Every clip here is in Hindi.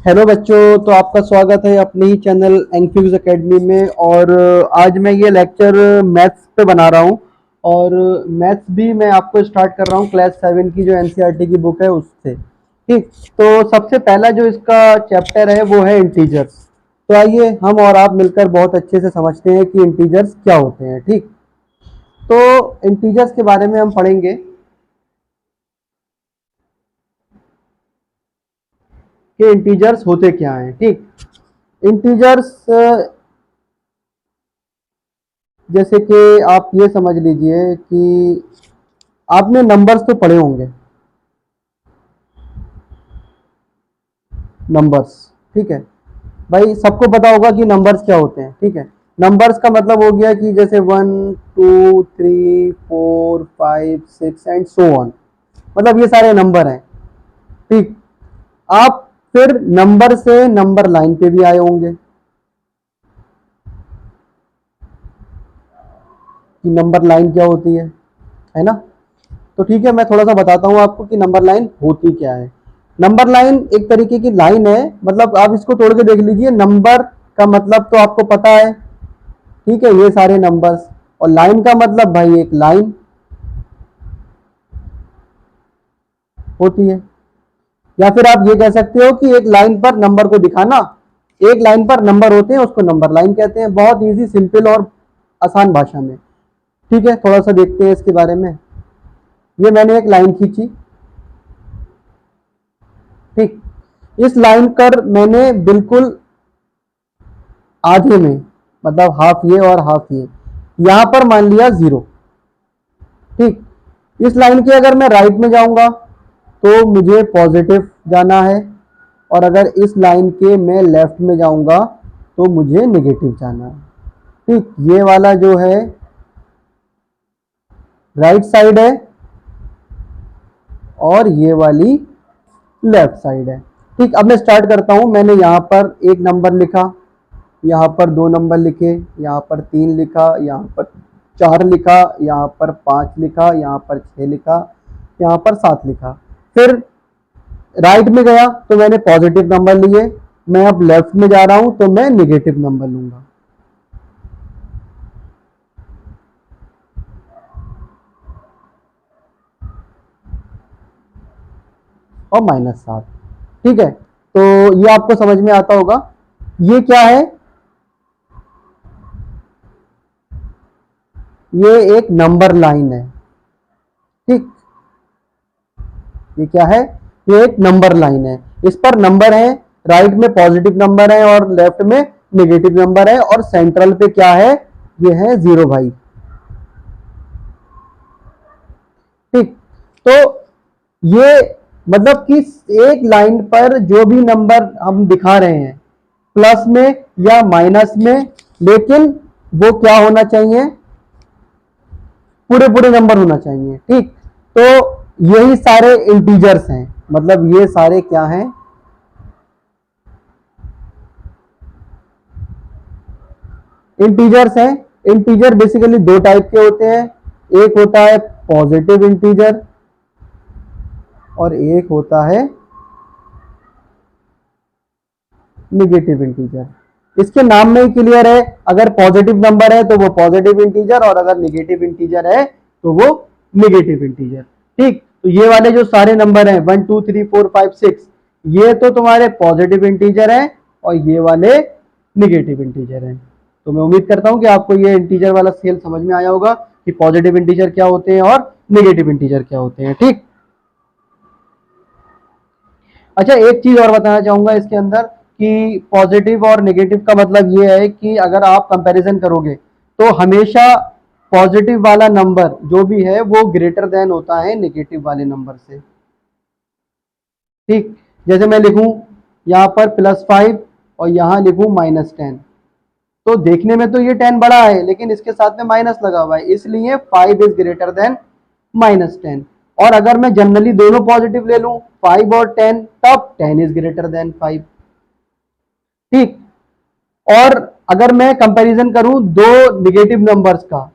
हेलो बच्चों, तो आपका स्वागत है अपने ही चैनल एंफ्यूज एकेडमी में। और आज मैं ये लेक्चर मैथ्स पे बना रहा हूँ। और मैथ्स भी मैं आपको स्टार्ट कर रहा हूँ क्लास 7 की जो एनसीईआरटी की बुक है उससे। ठीक, तो सबसे पहला जो इसका चैप्टर है वो है इंटीजर्स। तो आइए हम और आप मिलकर बहुत अच्छे से समझते हैं कि इंटीजर्स क्या होते हैं। ठीक, तो इंटीजर्स के बारे में हम पढ़ेंगे कि इंटीजर्स होते क्या हैं। ठीक, इंटीजर्स जैसे कि आप ये समझ लीजिए कि आपने नंबर्स तो पढ़े होंगे, नंबर्स। ठीक है भाई, सबको पता होगा कि नंबर्स क्या होते हैं। ठीक है, नंबर्स का मतलब हो गया कि जैसे 1 2 3 4 5 6 एंड सो ऑन, मतलब ये सारे नंबर हैं। ठीक, आप फिर नंबर से नंबर लाइन पे भी आए होंगे कि नंबर लाइन क्या होती है ना। तो ठीक है, मैं थोड़ा सा बताता हूँ आपको कि नंबर लाइन होती क्या है। नंबर लाइन एक तरीके की लाइन है, मतलब आप इसको तोड़ के देख लीजिए। नंबर का मतलब तो आपको पता है, ठीक है, ये सारे नंबर्स। और लाइन का मतलब भाई एक लाइन होती है, या फिर आप ये कह सकते हो कि एक लाइन पर नंबर को दिखाना। एक लाइन पर नंबर होते हैं, उसको नंबर लाइन कहते हैं। बहुत इजी, सिंपल और आसान भाषा में। ठीक है, थोड़ा सा देखते हैं इसके बारे में। ये मैंने एक लाइन खींची। ठीक, इस लाइन पर मैंने बिल्कुल आधे में, मतलब हाफ ये और हाफ ये, यहां पर मान लिया 0। ठीक, इस लाइन के अगर मैं राइट में जाऊंगा तो मुझे पॉजिटिव जाना है, और अगर इस लाइन के मैं लेफ्ट में जाऊंगा तो मुझे नेगेटिव जाना है। ठीक, ये वाला जो है राइट साइड है और ये वाली लेफ्ट साइड है। ठीक, अब मैं स्टार्ट करता हूं। मैंने यहां पर एक नंबर लिखा, यहाँ पर 2 नंबर लिखे, यहाँ पर 3 लिखा, यहाँ पर 4 लिखा, यहाँ पर 5 लिखा, यहाँ पर 6 लिखा, यहाँ पर 7 लिखा। फिर राइट में गया तो मैंने पॉजिटिव नंबर लिए। मैं अब लेफ्ट में जा रहा हूं तो मैं निगेटिव नंबर लूंगा। और -7। ठीक है, तो ये आपको समझ में आता होगा। ये क्या है? ये एक नंबर लाइन है। ठीक, ये क्या है? ये एक नंबर लाइन है। इस पर नंबर है, राइट में पॉजिटिव नंबर है और लेफ्ट में नेगेटिव नंबर है, और सेंट्रल पे क्या है? ये है 0 भाई। ठीक, तो ये मतलब कि एक लाइन पर जो भी नंबर हम दिखा रहे हैं, प्लस में या माइनस में, लेकिन वो क्या होना चाहिए? पूरे पूरे नंबर होना चाहिए। ठीक, तो यही सारे इंटीजर्स हैं, मतलब ये सारे क्या हैं? इंटीजर्स हैं। इंटीजर बेसिकली दो टाइप के होते हैं। एक होता है पॉजिटिव इंटीजर और एक होता है निगेटिव इंटीजर। इसके नाम में ही क्लियर है, अगर पॉजिटिव नंबर है तो वो पॉजिटिव इंटीजर, और अगर निगेटिव इंटीजर है तो वो निगेटिव इंटीजर। ठीक, तो ये वाले जो सारे नंबर हैं 1 2 3 4 5 6, ये तो तुम्हारे पॉजिटिव इंटीजर हैं, और ये वाले निगेटिव इंटीजर हैं। तो मैं उम्मीद करता हूं कि आपको ये इंटीजर वाला स्केल समझ में आया होगा कि पॉजिटिव इंटीजर क्या होते हैं और निगेटिव इंटीजर क्या होते हैं। ठीक, अच्छा, एक चीज और बताना चाहूंगा इसके अंदर कि पॉजिटिव और नेगेटिव का मतलब ये है कि अगर आप कंपैरिजन करोगे तो हमेशा पॉजिटिव वाला नंबर जो भी है वो ग्रेटर देन होता है नेगेटिव वाले नंबर से। ठीक, जैसे मैं लिखूं यहां पर +5 और यहां लिखूं -10, तो देखने में तो ये 10 बड़ा है, लेकिन इसके साथ में माइनस लगा हुआ है, इसलिए 5 इज ग्रेटर देन -10। और अगर मैं जनरली दोनों पॉजिटिव ले लूं 5 और 10, तब 10 इज ग्रेटर देन 5। ठीक, और अगर मैं कंपैरिजन करूं दो निगेटिव नंबर्स का,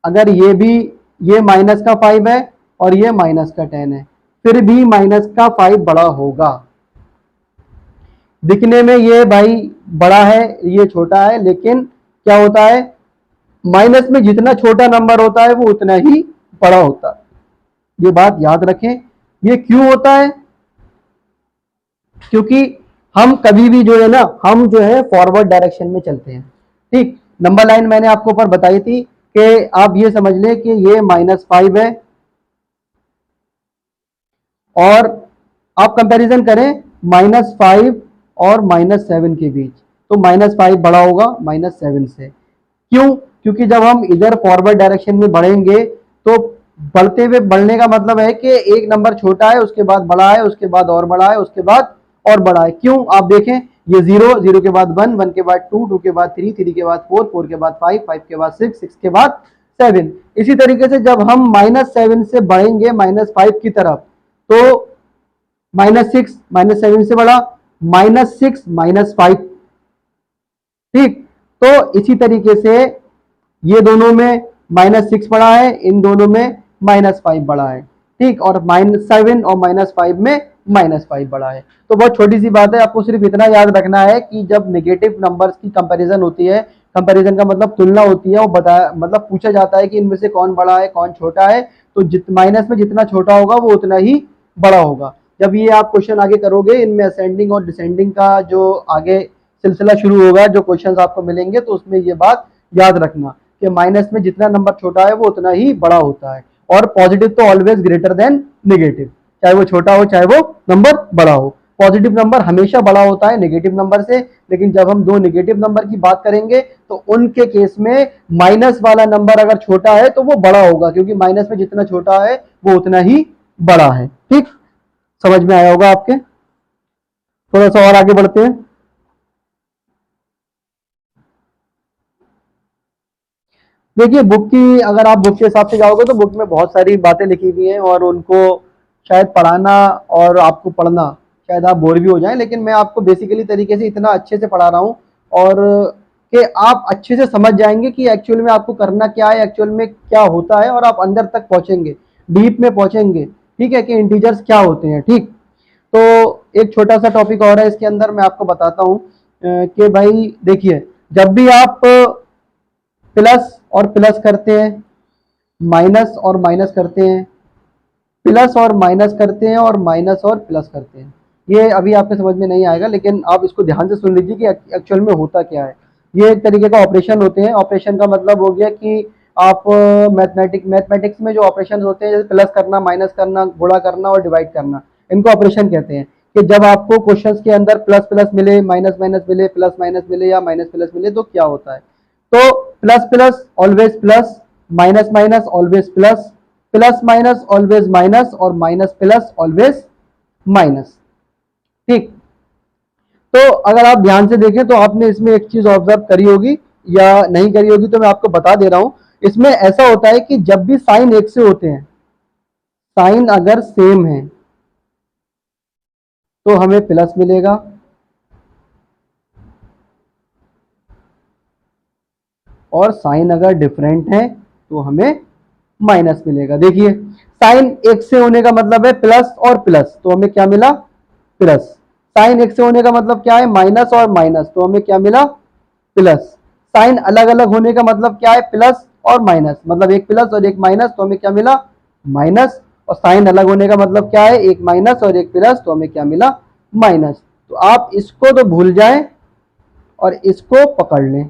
अगर ये भी, ये -5 है और ये -10 है, फिर भी -5 बड़ा होगा। दिखने में ये भाई बड़ा है, ये छोटा है, लेकिन क्या होता है, माइनस में जितना छोटा नंबर होता है वो उतना ही बड़ा होता है। ये बात याद रखें। ये क्यों होता है? क्योंकि हम कभी भी जो है ना, हम जो है फॉरवर्ड डायरेक्शन में चलते हैं। ठीक, नंबर लाइन मैंने आपको ऊपर बताई थी कि आप ये समझ लें कि ये -5 है, और आप कंपैरिजन करें -5 और -7 के बीच, तो -5 बड़ा होगा -7 से। क्यों? क्योंकि जब हम इधर फॉरवर्ड डायरेक्शन में बढ़ेंगे तो बढ़ते हुए, बढ़ने का मतलब है कि एक नंबर छोटा है, उसके बाद बड़ा है, उसके बाद और बड़ा है, उसके बाद और बड़ा है। क्यों? आप देखें, ये 0, 0 के बाद 1, 1 के बाद 2, 2 के बाद 3, 3 के बाद 4, 4 के बाद 5, 5 के बाद 6, 6 के बाद 7। इसी तरीके से जब हम -7 से बढ़ेंगे -5 की तरफ, तो -6 -7 से बड़ा, -6 -5। ठीक, तो इसी तरीके से ये दोनों में -6 बड़ा है, इन दोनों में -5 बड़ा है। ठीक, और -7 और -5 में -5 बड़ा है। तो बहुत छोटी सी बात है, आपको सिर्फ इतना याद रखना है कि जब नेगेटिव नंबर्स की कंपैरिजन होती है, कंपैरिजन का मतलब तुलना होती है, वो बता मतलब पूछा जाता है कि इनमें से कौन बड़ा है कौन छोटा है, तो माइनस में जितना छोटा होगा वो उतना ही बड़ा होगा। जब ये आप क्वेश्चन आगे करोगे, इनमें असेंडिंग और डिसेंडिंग का जो आगे सिलसिला शुरू होगा, जो क्वेश्चंस आपको मिलेंगे, तो उसमें ये बात याद रखना कि माइनस में जितना नंबर छोटा है वो उतना ही बड़ा होता है, और पॉजिटिव तो ऑलवेज ग्रेटर देन नेगेटिव, चाहे वो छोटा हो चाहे वो नंबर बड़ा हो। पॉजिटिव नंबर हमेशा बड़ा होता है नेगेटिव नंबर से, लेकिन जब हम दो नेगेटिव नंबर की बात करेंगे तो उनके केस में माइनस वाला नंबर अगर छोटा है तो वो बड़ा होगा, क्योंकि माइनस में जितना छोटा है वो उतना ही बड़ा है। ठीक, समझ में आया होगा आपके? थोड़ा सा और आगे बढ़ते हैं। देखिए, बुक की, अगर आप बुक के हिसाब से जाओगे तो बुक में बहुत सारी बातें लिखी हुई हैं, और उनको शायद पढ़ाना और आपको पढ़ना, शायद आप बोर भी हो जाएं, लेकिन मैं आपको बेसिकली तरीके से इतना अच्छे से पढ़ा रहा हूँ, और कि आप अच्छे से समझ जाएंगे कि एक्चुअल में आपको करना क्या है, एक्चुअल में क्या होता है, और आप अंदर तक पहुंचेंगे, डीप में पहुंचेंगे। ठीक है, कि इंटीजर्स क्या होते हैं। ठीक, तो एक छोटा सा टॉपिक और है इसके अंदर, मैं आपको बताता हूँ कि भाई देखिए, जब भी आप प्लस और प्लस करते हैं, माइनस और माइनस करते हैं, प्लस और माइनस करते हैं, और माइनस और प्लस करते हैं, ये अभी आपके समझ में नहीं आएगा, लेकिन आप इसको ध्यान से सुन लीजिए कि एक्चुअल में होता क्या है। ये एक तरीके का ऑपरेशन होते हैं। ऑपरेशन का मतलब हो गया कि आप मैथमेटिक्स में जो ऑपरेशन होते हैं, जैसे प्लस करना, माइनस करना, गुणा करना और डिवाइड करना, इनको ऑपरेशन कहते हैं। कि जब आपको क्वेश्चंस के अंदर प्लस प्लस मिले, माइनस माइनस मिले, प्लस माइनस मिले, या माइनस प्लस मिले, तो क्या होता है? तो plus plus always plus, minus minus always plus, plus minus always minus, और माइनस प्लस ऑलवेज माइनस। ठीक, तो अगर आप ध्यान से देखें तो आपने इसमें एक चीज ऑब्जर्व करी होगी या नहीं करी होगी, तो मैं आपको बता दे रहा हूं। इसमें ऐसा होता है कि जब भी साइन एक से होते हैं, साइन अगर सेम है तो हमें प्लस मिलेगा, और साइन अगर डिफरेंट है तो हमें माइनस मिलेगा। देखिए, साइन एक से होने का मतलब है प्लस और प्लस, तो हमें क्या मिला? प्लस। साइन एक से होने का मतलब क्या है? माइनस और माइनस, तो हमें क्या मिला? प्लस। साइन अलग अलग होने का मतलब क्या है? प्लस और माइनस, मतलब एक प्लस और एक माइनस, तो हमें क्या मिला? माइनस। और साइन अलग होने का मतलब क्या है? एक माइनस और एक प्लस, तो हमें क्या मिला? माइनस। तो आप इसको तो भूल जाएं और इसको पकड़ लें।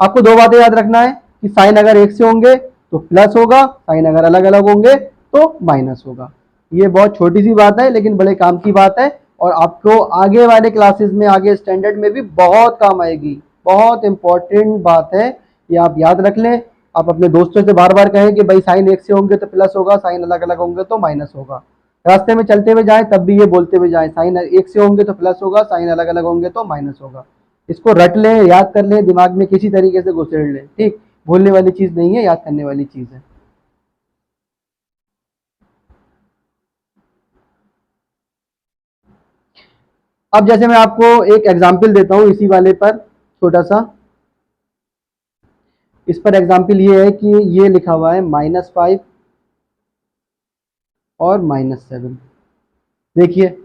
आपको दो बातें याद रखना है कि साइन अगर एक से होंगे तो प्लस होगा, साइन अगर अलग अलग होंगे तो माइनस होगा। ये बहुत छोटी सी बात है, लेकिन बड़े काम की बात है, और आपको आगे वाले क्लासेस में, आगे स्टैंडर्ड में भी बहुत काम आएगी। बहुत इंपॉर्टेंट बात है, ये आप याद रख लें। आप अपने दोस्तों से बार बार कहें कि भाई साइन एक से होंगे तो प्लस होगा, साइन अलग अलग होंगे तो माइनस होगा। रास्ते में चलते हुए जाएं तब भी ये बोलते हुए जाएं, साइन एक से होंगे तो प्लस होगा, साइन अलग अलग होंगे तो माइनस होगा। इसको रट लें, याद कर लें, दिमाग में किसी तरीके से घुसेड़ लें। ठीक, भूलने वाली चीज नहीं है, याद करने वाली चीज है। अब जैसे मैं आपको एक एग्जाम्पल देता हूं इसी वाले पर, छोटा सा। इस पर एग्जाम्पल ये है कि ये लिखा हुआ है -5 और -7। देखिए,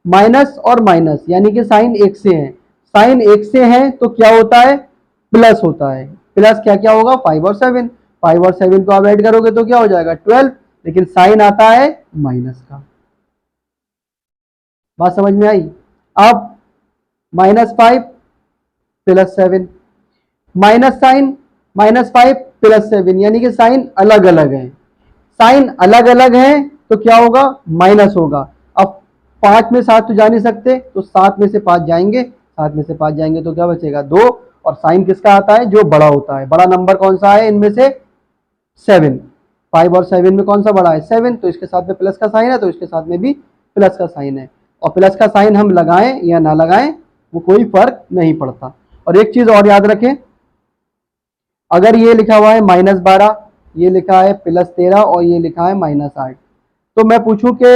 माइनस और माइनस यानी कि साइन एक से है, साइन एक से है तो क्या होता है, प्लस होता है। प्लस क्या क्या होगा, 5 और 7, 5 और 7 को आप ऐड करोगे तो क्या हो जाएगा 12, लेकिन साइन आता है माइनस का। बात समझ में आई। अब -5 प्लस 7, माइनस साइन -5 प्लस 7 यानी कि साइन अलग अलग है, साइन अलग अलग है तो क्या होगा, माइनस होगा। अब 5 में 7 तो जा नहीं सकते, तो 7 में से 5 जाएंगे, 7 में से 5 जाएंगे तो क्या बचेगा 2, और साइन किसका आता है, जो बड़ा होता है। बड़ा नंबर कौन सा है इनमें से, 7। 5 और 7 में कौन सा बड़ा है, 7, तो इसके साथ में प्लस का साइन है तो इसके साथ में भी प्लस का साइन है। और प्लस का साइन हम लगाएं या ना लगाएं वो कोई फर्क नहीं पड़ता। और एक चीज और याद रखें, अगर ये लिखा हुआ है -12, ये लिखा है +13 और ये लिखा है -8, तो मैं पूछूं कि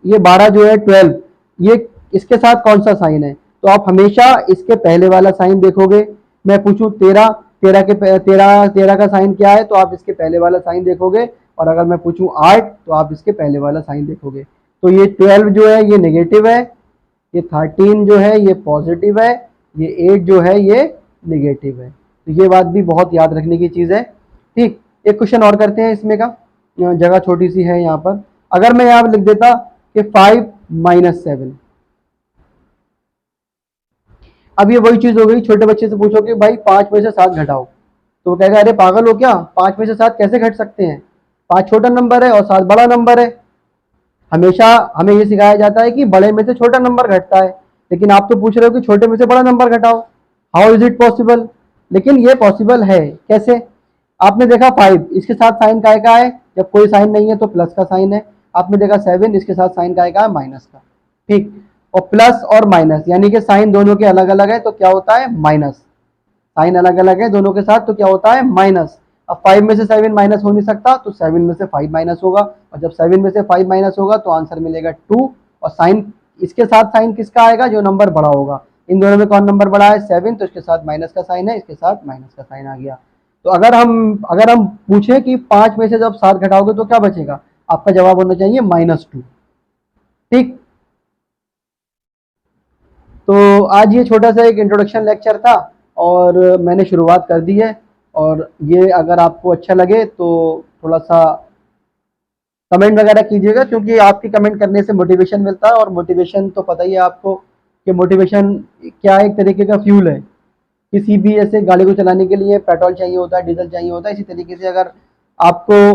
ये 12 जो है 12, ये इसके साथ कौन सा साइन है, तो आप हमेशा इसके पहले वाला साइन देखोगे। मैं पूछूं 13, 13 का साइन क्या है, तो आप इसके पहले वाला साइन देखोगे। और अगर मैं पूछूं 8 तो आप इसके पहले वाला साइन देखोगे। तो ये 12 जो है ये नेगेटिव है, ये 13 जो है ये पॉजिटिव है, ये 8 जो है ये नेगेटिव है। तो ये बात भी बहुत याद रखने की चीज़ है। ठीक, एक क्वेश्चन और करते हैं इसमें का, जगह छोटी सी है यहाँ पर। अगर मैं यहाँ लिख देता कि 5 - 7, अब ये वही चीज हो गई, छोटे बच्चे से पूछो कि भाई 5 में से 7 घटाओ, तो वो कहेगा अरे पागल हो क्या, 5 में से 7 कैसे घट सकते हैं, 5 छोटा नंबर है और 7 बड़ा नंबर है। हमेशा हमें ये सिखाया जाता है कि बड़े में से छोटा नंबर घटता है, लेकिन आप तो पूछ रहे हो कि छोटे में से बड़ा नंबर घटाओ, हाउ इज इट पॉसिबल। लेकिन ये पॉसिबल है कैसे, आपने देखा 5 इसके साथ साइन काय का है, जब कोई साइन नहीं है तो प्लस का साइन है। आपने देखा 7 इसके साथ साइन काय का है, माइनस का। ठीक, और प्लस और माइनस यानी कि साइन दोनों के अलग अलग है तो क्या होता है माइनस, साइन अलग अलग है दोनों के साथ तो क्या होता है माइनस। अब 5 में से 7 माइनस हो नहीं सकता तो 7 में से 5 माइनस होगा, और जब 7 में से 5 माइनस होगा तो आंसर मिलेगा 2। और साइन इसके साथ साइन किसका आएगा, जो नंबर बड़ा होगा। इन दोनों में कौन नंबर बड़ा है, 7, तो इसके साथ माइनस का साइन है, इसके साथ माइनस का साइन आ गया। तो अगर हम पूछें कि 5 में से जब 7 घटाओगे तो क्या बचेगा, आपका जवाब होना चाहिए -2। ठीक, तो आज ये छोटा सा एक इंट्रोडक्शन लेक्चर था और मैंने शुरुआत कर दी है। और ये अगर आपको अच्छा लगे तो थोड़ा सा कमेंट वगैरह कीजिएगा, क्योंकि आपकी कमेंट करने से मोटिवेशन मिलता है, और मोटिवेशन तो पता ही है आपको कि मोटिवेशन क्या एक तरीके का फ्यूल है। किसी भी ऐसे गाड़ी को चलाने के लिए पेट्रोल चाहिए होता है, डीजल चाहिए होता है, इसी तरीके से अगर आपको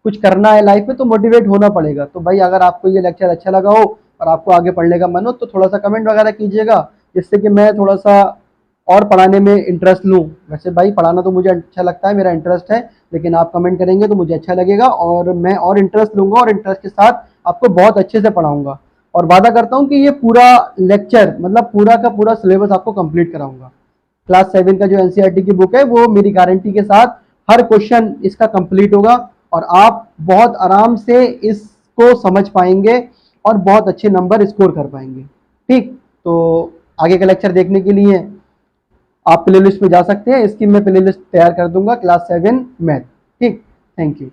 कुछ करना है लाइफ में तो मोटिवेट होना पड़ेगा। तो भाई अगर आपको ये लेक्चर अच्छा लगा हो और आपको आगे पढ़ने का मन हो तो थोड़ा सा कमेंट वगैरह कीजिएगा, जिससे कि मैं थोड़ा सा और पढ़ाने में इंटरेस्ट लूँ। वैसे भाई पढ़ाना तो मुझे अच्छा लगता है, मेरा इंटरेस्ट है, लेकिन आप कमेंट करेंगे तो मुझे अच्छा लगेगा और मैं और इंटरेस्ट लूँगा और इंटरेस्ट के साथ आपको बहुत अच्छे से पढ़ाऊँगा। और वादा करता हूँ कि ये पूरा लेक्चर मतलब पूरा का पूरा सिलेबस आपको कंप्लीट कराऊँगा। क्लास 7 का जो एनसीईआरटी की बुक है वो मेरी गारंटी के साथ हर क्वेश्चन इसका कंप्लीट होगा, और आप बहुत आराम से इसको समझ पाएंगे और बहुत अच्छे नंबर स्कोर कर पाएंगे। ठीक, तो आगे का लेक्चर देखने के लिए आप प्लेलिस्ट में जा सकते हैं, इसकी मैं प्लेलिस्ट तैयार कर दूंगा, क्लास 7 मैथ। ठीक, थैंक यू।